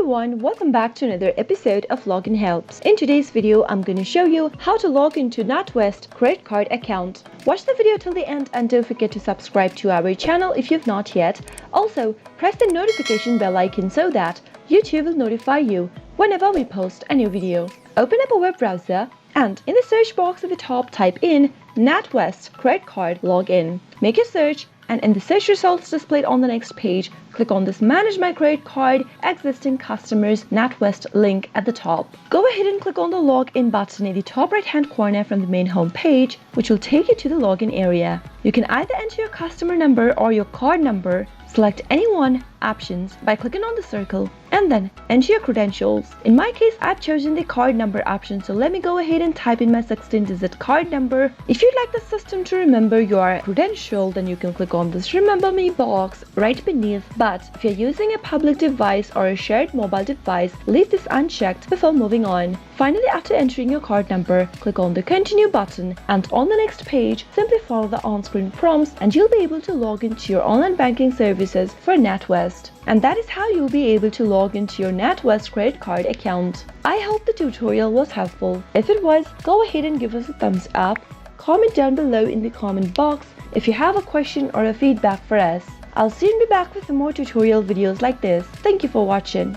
everyone, welcome back to another episode of Login Helps. In today's video, I'm going to show you how to log into Natwest credit card account. Watch the video till the end and don't forget to subscribe to our channel if you've not yet. Also, press the notification bell icon so that YouTube will notify you whenever we post a new video. Open up a web browser and in the search box at the top type in Natwest credit card login. Make a search and in the search results displayed on the next page, click on this Manage My Credit Card Existing Customers Natwest link at the top. Go ahead and click on the Login button in the top right hand corner from the main home page, which will take you to the login area. You can either enter your customer number or your card number. Select any one options by clicking on the circle and then enter your credentials. In my case, I've chosen the card number option, so let me go ahead and type in my 16-digit card number. If you'd like the system to remember your credential, then you can click on this Remember Me box right beneath. But if you're using a public device or a shared mobile device, leave this unchecked before moving on. Finally, after entering your card number, click on the Continue button and on the next page, simply follow the on-screen prompts and you'll be able to log into your online banking services for Natwest. And that is how you'll be able to log into your Natwest credit card account. I hope the tutorial was helpful. If it was, go ahead and give us a thumbs up. Comment down below in the comment box if you have a question or a feedback for us. I'll soon be back with more tutorial videos like this. Thank you for watching.